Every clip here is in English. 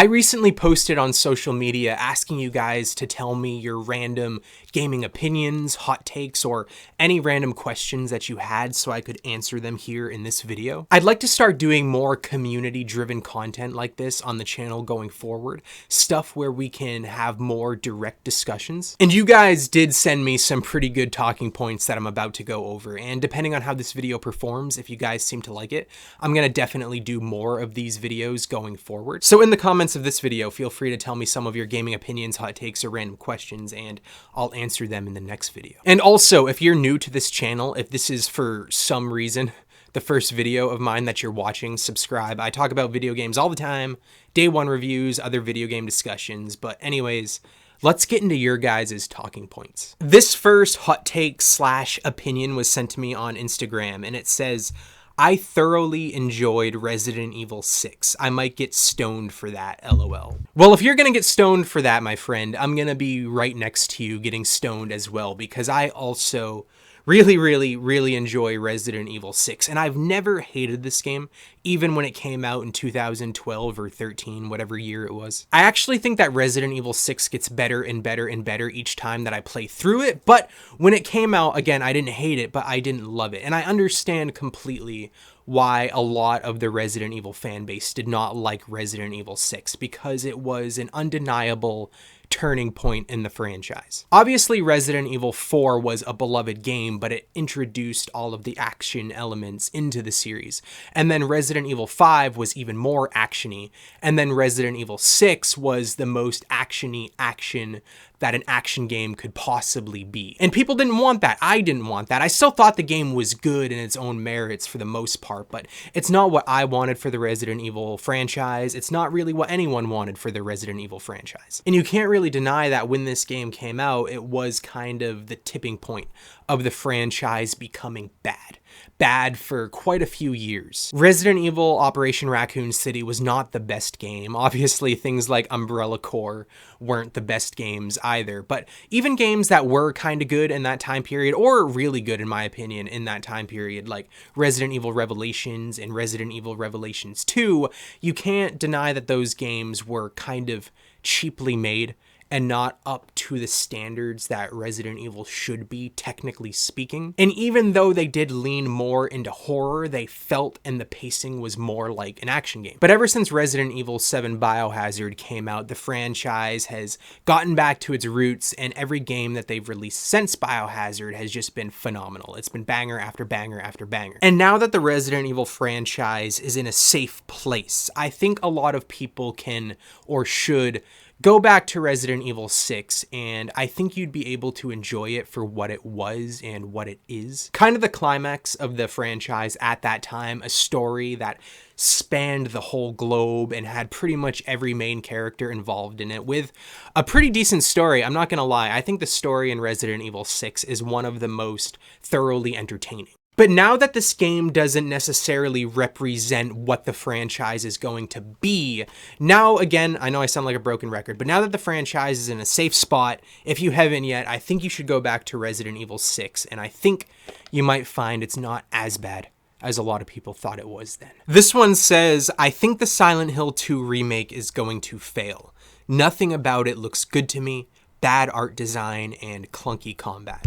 I recently posted on social media asking you guys to tell me your random gaming opinions, hot takes, or any random questions that you had so I could answer them here in this video. I'd like to start doing more community-driven content like this on the channel going forward, stuff where we can have more direct discussions. And you guys did send me some pretty good talking points that I'm about to go over, and depending on how this video performs, if you guys seem to like it, I'm gonna definitely do more of these videos going forward. So in the comments of this video, feel free to tell me some of your gaming opinions, hot takes, or random questions, and I'll answer them in the next video. And also, if you're new to this channel, if this is for some reason the first video of mine that you're watching, subscribe. I talk about video games all the time, day one reviews, other video game discussions, but anyways, let's get into your guys' talking points. This first hot take / opinion was sent to me on Instagram, and it says, I thoroughly enjoyed Resident Evil 6. I might get stoned for that, LOL. Well, if you're gonna get stoned for that, my friend, I'm gonna be right next to you getting stoned as well, because I also really enjoy Resident Evil 6, and I've never hated this game, even when it came out in 2012 or 13, whatever year it was. I actually think that Resident Evil 6 gets better and better and better each time that I play through it, but when it came out, again, I didn't hate it, but I didn't love it, and I understand completely why a lot of the Resident Evil fan base did not like Resident Evil 6, because it was an undeniable turning point in the franchise. Obviously, Resident Evil 4 was a beloved game, but it introduced all of the action elements into the series. And then Resident Evil 5 was even more actiony. And then Resident Evil 6 was the most actiony action that an action game could possibly be. And people didn't want that. I didn't want that. I still thought the game was good in its own merits for the most part, but it's not what I wanted for the Resident Evil franchise. It's not really what anyone wanted for the Resident Evil franchise. And you can't really deny that when this game came out, it was kind of the tipping point of the franchise becoming bad. Bad for quite a few years. Resident Evil Operation Raccoon City was not the best game. Obviously, things like Umbrella Corps weren't the best games either, but even games that were kind of good in that time period, or really good in my opinion in that time period, like Resident Evil Revelations and Resident Evil Revelations 2, you can't deny that those games were kind of cheaply made and not up to the standards that Resident Evil should be, technically speaking. And even though they did lean more into horror, they felt and the pacing was more like an action game. But ever since Resident Evil 7 Biohazard came out, the franchise has gotten back to its roots, and every game that they've released since Biohazard has just been phenomenal. It's been banger after banger after banger. And now that the Resident Evil franchise is in a safe place, I think a lot of people can or should go back to Resident Evil 6, and I think you'd be able to enjoy it for what it was and what it is. Kind of the climax of the franchise at that time, a story that spanned the whole globe and had pretty much every main character involved in it, with a pretty decent story. I'm not gonna lie, I think the story in Resident Evil 6 is one of the most thoroughly entertaining. But now that this game doesn't necessarily represent what the franchise is going to be, now again, I know I sound like a broken record, but now that the franchise is in a safe spot, if you haven't yet, I think you should go back to Resident Evil 6, and I think you might find it's not as bad as a lot of people thought it was then. This one says, I think the Silent Hill 2 remake is going to fail. Nothing about it looks good to me, bad art design, and clunky combat.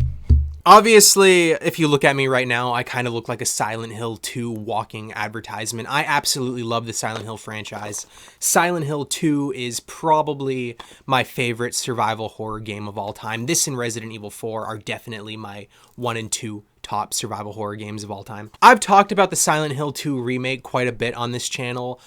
Obviously, if you look at me right now, I kind of look like a Silent Hill 2 walking advertisement. I absolutely love the Silent Hill franchise. Silent Hill 2 is probably my favorite survival horror game of all time. This and Resident Evil 4 are definitely my 1 and 2 top survival horror games of all time. I've talked about the Silent Hill 2 remake quite a bit on this channel.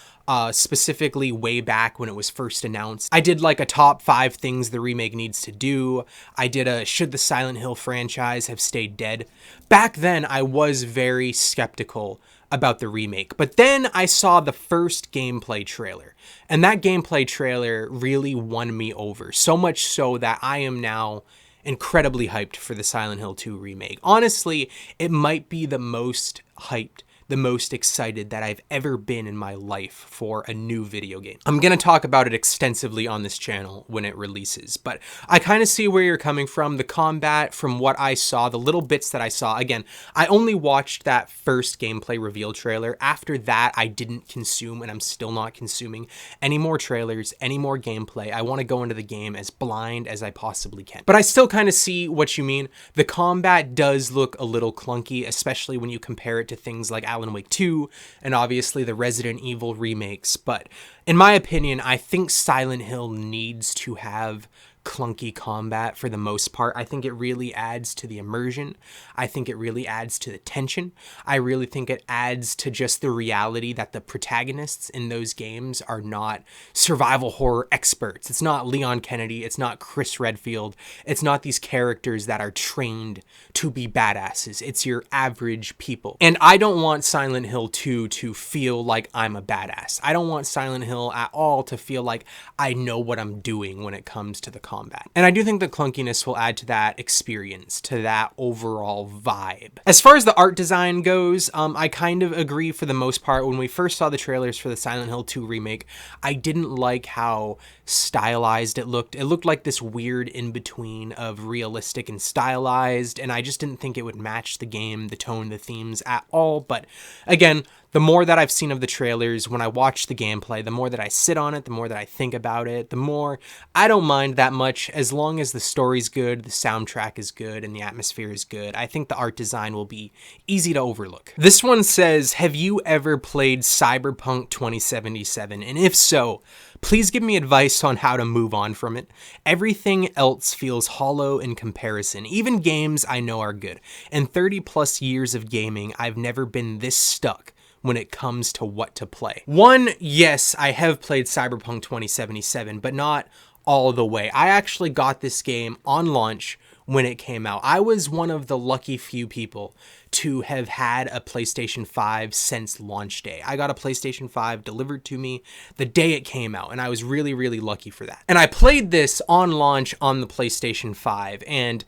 Specifically way back when it was first announced. I did like a top 5 things the remake needs to do. I did a should the Silent Hill franchise have stayed dead. Back then, I was very skeptical about the remake, but then I saw the first gameplay trailer, and that gameplay trailer really won me over, so much so that I am now incredibly hyped for the Silent Hill 2 remake. Honestly, it might be the most hyped the most excited that I've ever been in my life for a new video game. I'm gonna talk about it extensively on this channel when it releases, but I kind of see where you're coming from. The combat, from what I saw, the little bits that I saw, again, I only watched that first gameplay reveal trailer. After that, I didn't consume, and I'm still not consuming any more trailers, any more gameplay. I want to go into the game as blind as I possibly can. But I still kind of see what you mean. The combat does look a little clunky, especially when you compare it to things like Alan Wake 2 and obviously the Resident Evil remakes. But in my opinion, I think Silent Hill needs to have clunky combat for the most part. I think it really adds to the immersion. I think it really adds to the tension. I really think it adds to just the reality that the protagonists in those games are not survival horror experts. It's not Leon Kennedy. It's not Chris Redfield. It's not these characters that are trained to be badasses. It's your average people. And I don't want Silent Hill 2 to feel like I'm a badass. I don't want Silent Hill at all to feel like I know what I'm doing when it comes to the combat. And I do think the clunkiness will add to that experience, to that overall vibe. As far as the art design goes, I kind of agree for the most part. When we first saw the trailers for the Silent Hill 2 remake, I didn't like how stylized it looked. It looked like this weird in-between of realistic and stylized, and I just didn't think it would match the game, the tone, the themes at all. But again, the more that I've seen of the trailers, when I watch the gameplay, the more that I sit on it, the more that I think about it, the more I don't mind that much, as long as the story's good, the soundtrack is good, and the atmosphere is good. I think the art design will be easy to overlook. This one says, have you ever played Cyberpunk 2077? And if so, please give me advice on how to move on from it. Everything else feels hollow in comparison. Even games I know are good. In 30 plus years of gaming, I've never been this stuck when it comes to what to play. One, yes, I have played Cyberpunk 2077, but not all the way. I actually got this game on launch when it came out. I was one of the lucky few people to have had a PlayStation 5 since launch day. I got a PlayStation 5 delivered to me the day it came out, and I was really, really lucky for that. And I played this on launch on the PlayStation 5, and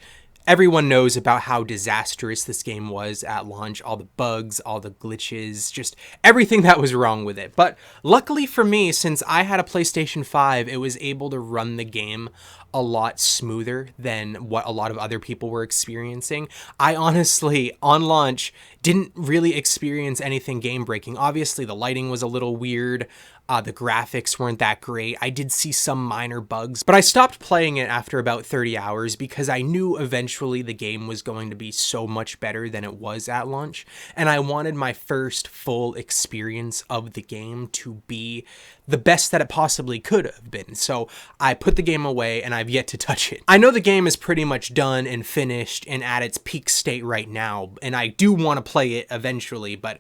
everyone knows about how disastrous this game was at launch, all the bugs, all the glitches, just everything that was wrong with it. But luckily for me, since I had a PlayStation 5, it was able to run the game a lot smoother than what a lot of other people were experiencing. I honestly, on launch, didn't really experience anything game-breaking. Obviously, the lighting was a little weird. The graphics weren't that great. I did see some minor bugs, but I stopped playing it after about 30 hours because I knew eventually the game was going to be so much better than it was at launch, and I wanted my first full experience of the game to be the best that it possibly could have been. So I put the game away, and I've yet to touch it. I know the game is pretty much done and finished and at its peak state right now, and I do want to play it eventually, but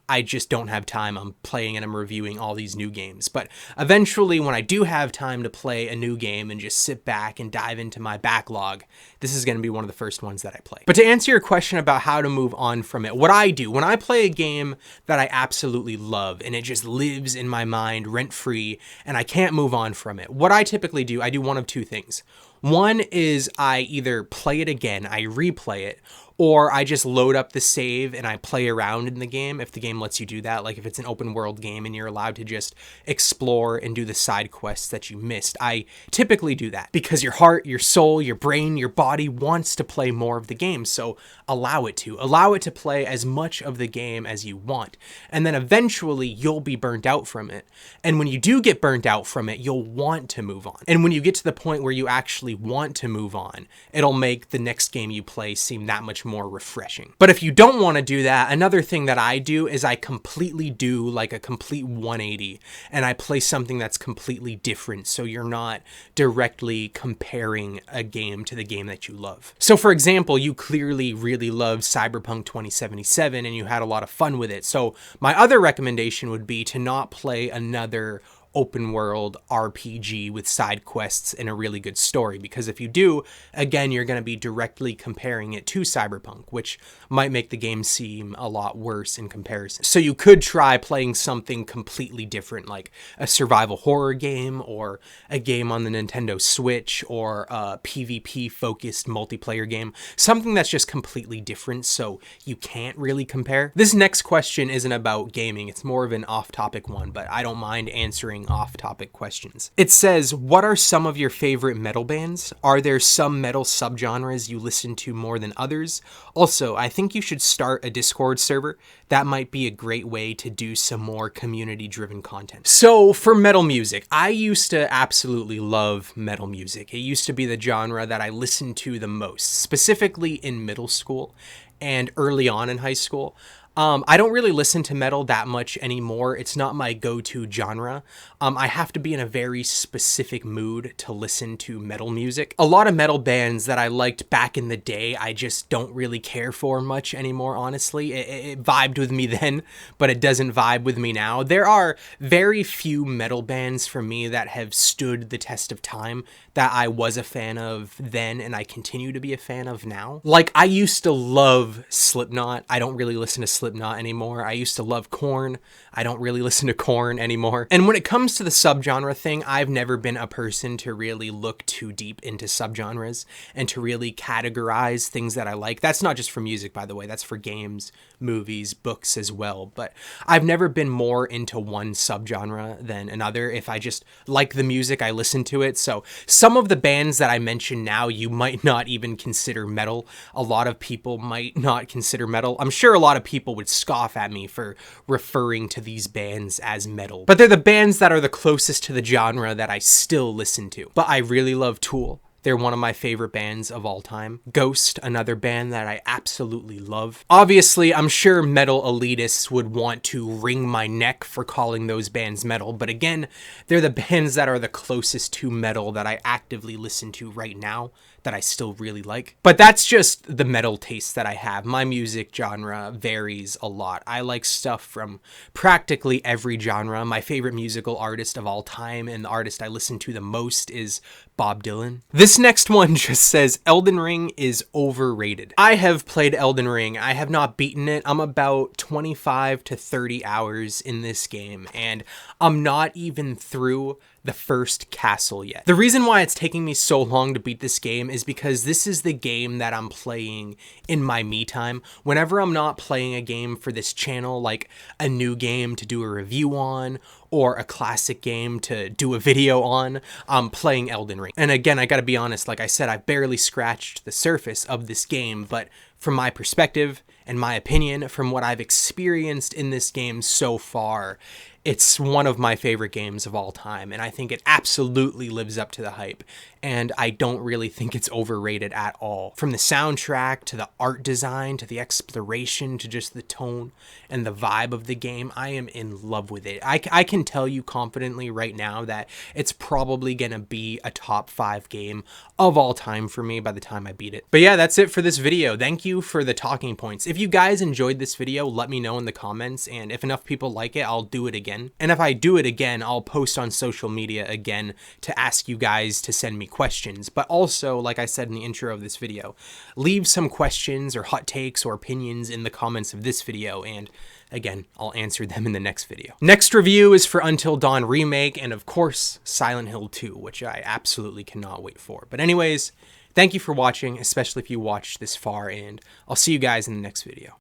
I just don't have time. I'm playing and I'm reviewing all these new games. But eventually, when I do have time to play a new game and just sit back and dive into my backlog, this is going to be one of the first ones that I play. But to answer your question about how to move on from it, what I do when I play a game that I absolutely love and it just lives in my mind rent-free and I can't move on from it, what I typically do, I do one of two things. One is I either play it again, I replay it, or I just load up the save and I play around in the game if the game lets you do that. Like if it's an open world game and you're allowed to just explore and do the side quests that you missed. I typically do that because your heart, your soul, your brain, your body wants to play more of the game. So allow it to. Allow it to play as much of the game as you want. And then eventually you'll be burnt out from it. And when you do get burnt out from it, you'll want to move on. And when you get to the point where you actually want to move on, it'll make the next game you play seem that much more refreshing. But if you don't want to do that, another thing that I do is I completely do like a complete 180 and I play something that's completely different, so you're not directly comparing a game to the game that you love. So for example, you clearly really loved Cyberpunk 2077 and you had a lot of fun with it. So my other recommendation would be to not play another open world RPG with side quests and a really good story, because if you do, again, you're going to be directly comparing it to Cyberpunk, which might make the game seem a lot worse in comparison. So you could try playing something completely different, like a survival horror game or a game on the Nintendo Switch or a PvP focused multiplayer game, something that's just completely different so you can't really compare. This next question isn't about gaming, it's more of an off-topic one, but I don't mind answering off-topic questions. It says, what are some of your favorite metal bands? Are there some metal subgenres you listen to more than others? Also, I think you should start a Discord server. That might be a great way to do some more community-driven content. So for metal music, I used to absolutely love metal music. It used to be the genre that I listened to the most, specifically in middle school and early on in high school. I don't really listen to metal that much anymore. It's not my go-to genre. I have to be in a very specific mood to listen to metal music. A lot of metal bands that I liked back in the day, I just don't really care for much anymore, honestly. It vibed with me then, but it doesn't vibe with me now. There are very few metal bands for me that have stood the test of time that I was a fan of then and I continue to be a fan of now. Like, I used to love Slipknot. I don't really listen to Slipknot anymore. I used to love Korn. I don't really listen to Korn anymore. And when it comes to the subgenre thing, I've never been a person to really look too deep into subgenres and to really categorize things that I like. That's not just for music, by the way. That's for games, movies, books as well. But I've never been more into one subgenre than another. If I just like the music, I listen to it. So some of the bands that I mentioned now, you might not even consider metal. A lot of people might not consider metal. I'm sure a lot of people would scoff at me for referring to these bands as metal, but they're the bands that are the closest to the genre that I still listen to. But I really love Tool. They're one of my favorite bands of all time. Ghost, another band that I absolutely love. Obviously, I'm sure metal elitists would want to wring my neck for calling those bands metal, but again, they're the bands that are the closest to metal that I actively listen to right now, that I still really like. But that's just the metal taste that I have. My music genre varies a lot. I like stuff from practically every genre. My favorite musical artist of all time and the artist I listen to the most is Bob Dylan. This next one just says, Elden Ring is overrated. I have played Elden Ring. I have not beaten it. I'm about 25 to 30 hours in this game, and I'm not even through the first castle yet. The reason why it's taking me so long to beat this game is because this is the game that I'm playing in my me time. Whenever I'm not playing a game for this channel, like a new game to do a review on, or a classic game to do a video on, I'm playing Elden Ring. And again, I gotta be honest, like I said, I've barely scratched the surface of this game, but from my perspective and my opinion, from what I've experienced in this game so far, it's one of my favorite games of all time, and I think it absolutely lives up to the hype, and I don't really think it's overrated at all. From the soundtrack, to the art design, to the exploration, to just the tone and the vibe of the game, I am in love with it. I can tell you confidently right now that it's probably gonna be a top 5 game of all time for me by the time I beat it. But yeah, that's it for this video. Thank you for the talking points. If you guys enjoyed this video, let me know in the comments, and if enough people like it, I'll do it again. And if I do it again, I'll post on social media again to ask you guys to send me questions. But also, like I said in the intro of this video, leave some questions or hot takes or opinions in the comments of this video, and again, I'll answer them in the next video. Next review is for Until Dawn Remake, and of course, Silent Hill 2, which I absolutely cannot wait for. But anyways, thank you for watching, especially if you watched this far, and I'll see you guys in the next video.